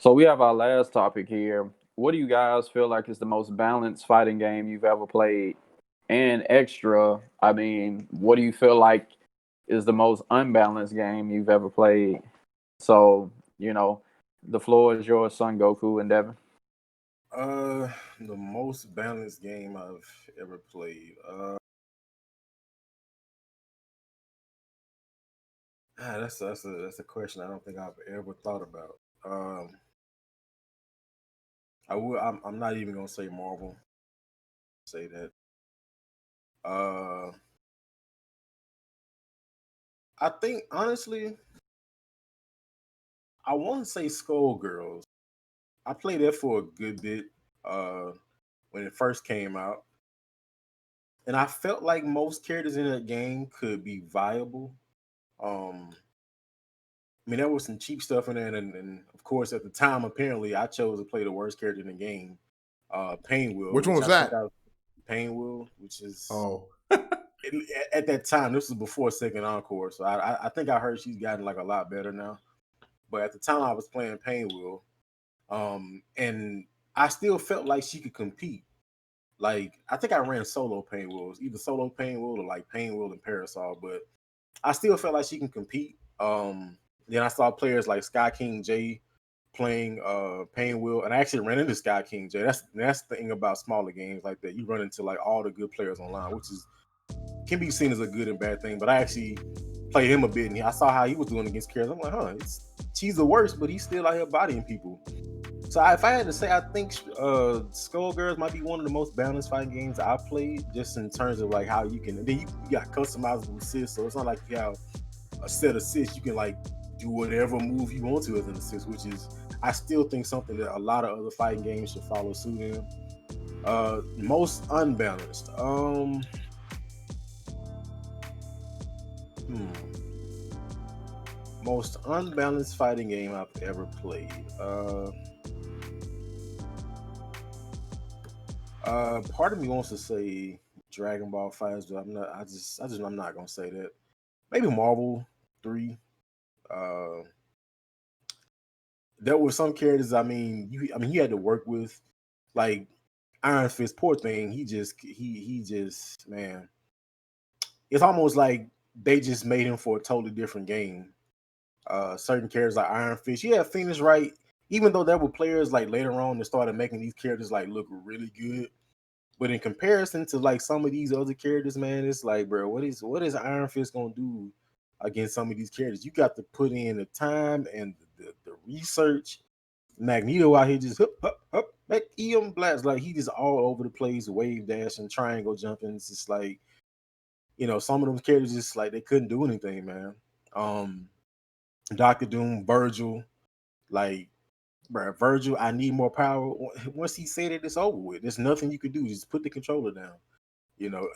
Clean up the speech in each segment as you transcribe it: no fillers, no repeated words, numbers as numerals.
So we have our last topic here. What do you guys feel like is the most balanced fighting game you've ever played? And extra, I mean, what do you feel like is the most unbalanced game you've ever played? So, the floor is yours, Son Goku and Devin. Uh, the most balanced game I've ever played. That's a question I don't think I've ever thought about. I'm not even gonna say Marvel. Say that. Uh, I think honestly, I want to say Skullgirls. I played that for a good bit. Uh, when it first came out, and I felt like most characters in that game could be viable. Um, I mean, there was some cheap stuff in there, and of course, at the time, apparently, I chose to play the worst character in the game, Painwheel, Which one which was I think that? I Painwheel, which is Oh, at that time, this was before Second Encore, so I think I heard she's gotten like a lot better now. But at the time, I was playing Painwheel, and I still felt like she could compete. Like I think I ran solo Painwheels, either solo Painwheel or like Painwheel and Parasol, but I still felt like she can compete. Then I saw players like Sky King J playing Painwheel, and I actually ran into Sky King J. That's the thing about smaller games like that. You run into like all the good players online, which is can be seen as a good and bad thing. But I actually played him a bit, and I saw how he was doing against Karis. I'm like, she's the worst, but he's still out here bodying people. So if I had to say, I think Skullgirls might be one of the most balanced fighting games I've played, just in terms of like how you can. And then you got customizable assists, so it's not like you have a set assist. You can like do whatever move you want to as an assist, which is I still think something that a lot of other fighting games should follow suit in. Most unbalanced. Hmm. Most unbalanced fighting game I've ever played. Part of me wants to say Dragon Ball Fighters, but I'm not. I'm not gonna say that. Maybe Marvel 3. Uh, there were some characters. You had to work with, like Iron Fist. Poor thing. He just man. It's almost like they just made him for a totally different game. Certain characters like Iron Fist. Yeah, Phoenix Wright. Even though there were players like later on that started making these characters like look really good. But in comparison to like some of these other characters, man, it's like, bro, what is Iron Fist gonna do against some of these characters? You got to put in the time and the research. Magneto out here just make EM blast like he just all over the place, wave dash and triangle jumping. It's just like some of those characters just like they couldn't do anything, man. Um, Doctor Doom, Virgil, like bro, Virgil, I need more power. Once he said it, it's over with. There's nothing you could do. Just put the controller down.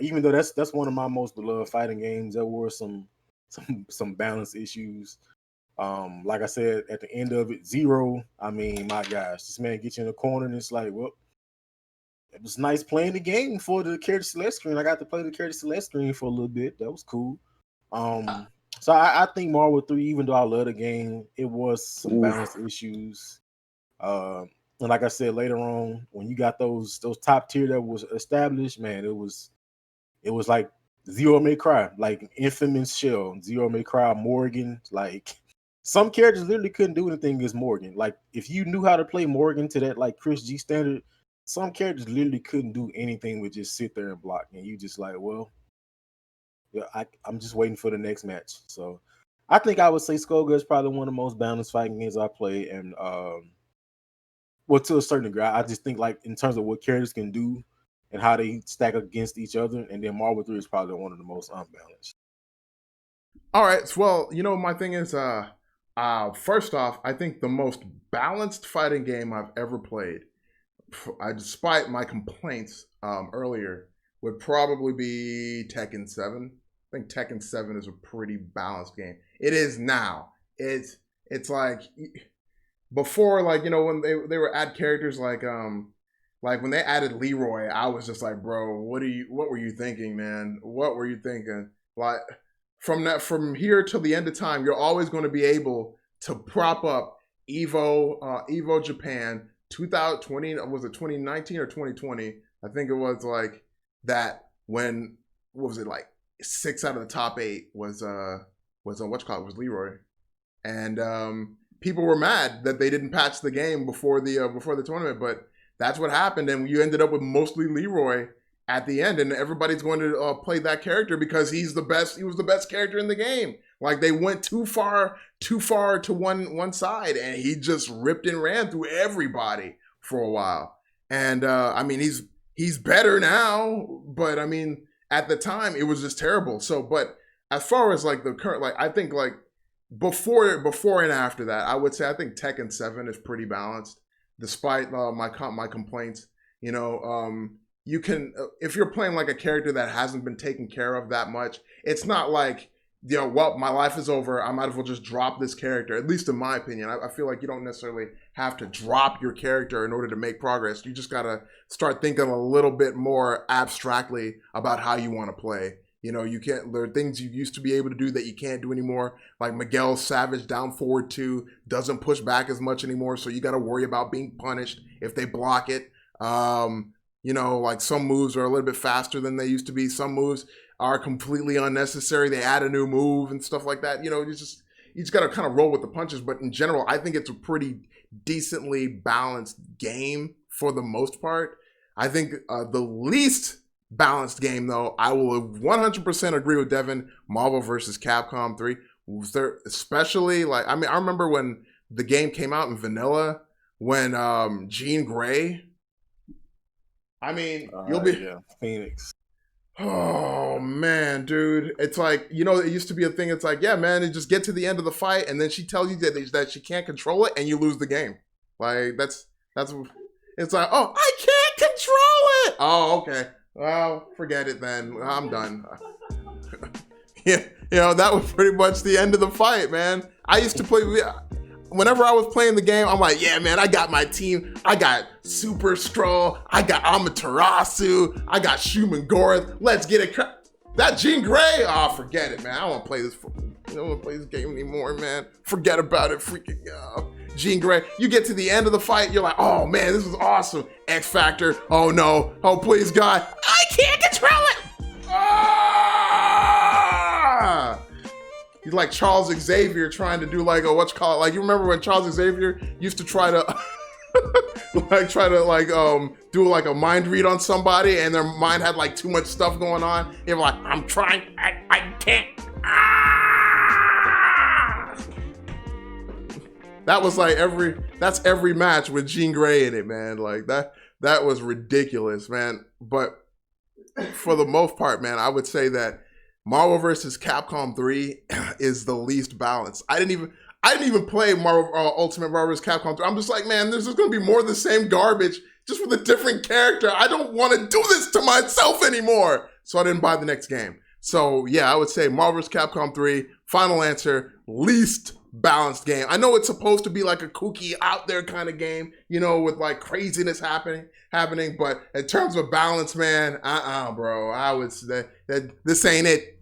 Even though that's one of my most beloved fighting games, there were some balance issues. Like I said, at the end of it, Zero. I mean, my gosh, this man gets you in the corner and it's like, well, it was nice playing the game for the character select screen. I got to play the character select screen for a little bit. That was cool. So I think Marvel 3, even though I love the game, it was some balance Oof. issues. And like I said later on, when you got those top tier that was established, man, it was like Zero May Cry, like Infamous Shell, Zero May Cry, Morgan. Like some characters literally couldn't do anything against Morgan. Like if you knew how to play Morgan to that like Chris G standard, some characters literally couldn't do anything but just sit there and block. And you just like, well, yeah, I'm just waiting for the next match. So I think I would say Skullgirls is probably one of the most balanced fighting games I play, and well, to a certain degree, I just think like in terms of what characters can do and how they stack against each other, and then Marvel 3 is probably one of the most unbalanced. all right. Well, my thing is, first off, I think the most balanced fighting game I've ever played, despite my complaints earlier, would probably be Tekken 7. I think Tekken 7 is a pretty balanced game. It is now. It's like before, like when they were add characters like when they added Leroy, I was just like, bro, what were you thinking, man? What were you thinking? Like from here till the end of time, you're always going to be able to prop up Evo Japan 2020, was it 2019 or 2020? I think it was like that when, what was it, like 6 out of the top 8 was was Leroy, and people were mad that they didn't patch the game before the tournament, but that's what happened, and you ended up with mostly Leroy at the end, and everybody's going to play that character because he was the best character in the game. Like, they went too far to one side, and he just ripped and ran through everybody for a while. And I mean, he's better now, but I mean, at the time it was just terrible. So, but as far as like the current, like, I think like before and after that, I would say I think Tekken 7 is pretty balanced, despite my complaints. You know, you can, if you're playing like a character that hasn't been taken care of that much, it's not like, you know, well, my life is over, I might as well just drop this character. At least in my opinion, I feel like you don't necessarily have to drop your character in order to make progress. You just gotta start thinking a little bit more abstractly about how you want to play. You know, there are things you used to be able to do that you can't do anymore. Like Miguel Savage down forward 2 doesn't push back as much anymore, so you got to worry about being punished if they block it. You know, like some moves are a little bit faster than they used to be. Some moves are completely unnecessary. They add a new move and stuff like that. You know, you just got to kind of roll with the punches. But in general, I think it's a pretty decently balanced game for the most part. I think the least balanced game, though, I will 100% agree with Devin, Marvel vs. Capcom 3. Was there, especially, like, I mean, I remember when the game came out in vanilla, when Jean Grey, I mean, you'll be... Yeah, Phoenix. Oh, man, dude. It's like, you know, it used to be a thing. It's like, yeah, man, you just get to the end of the fight, and then she tells you that she can't control it, and you lose the game. Like, that's it's like, oh, I can't control it! Oh, okay. Well, forget it then. I'm done. Yeah, you know, that was pretty much the end of the fight, man. I used to play... Whenever I was playing the game, I'm like, yeah, man, I got my team. I got Super Skrull. I got Amaterasu. I got Shuman Gorath. Let's get it. That Jean Grey. Oh, forget it, man. I don't want to play this. I don't want to play this game anymore, man. Forget about it. Freaking Jean Grey. You get to the end of the fight, you're like, oh, man, this was awesome. X Factor. Oh, no. Oh, please, God. I can't control it. Ah! He's like Charles Xavier trying to do like like, you remember when Charles Xavier used to try to do like a mind read on somebody and their mind had like too much stuff going on. They were like, I'm trying, I can't. Ah! That was like that's every match with Jean Grey in it, man. Like that was ridiculous, man. But for the most part, man, I would say that Marvel vs. Capcom 3 is the least balanced. I didn't even play Marvel Ultimate Marvel vs. Capcom 3. I'm just like, man, this is going to be more of the same garbage, just with a different character. I don't want to do this to myself anymore. So I didn't buy the next game. So yeah, I would say Marvel vs. Capcom 3, final answer, least balanced game. I know it's supposed to be like a kooky out there kind of game, you know, with like craziness happening, but in terms of balance, man, bro, I would say that this ain't it.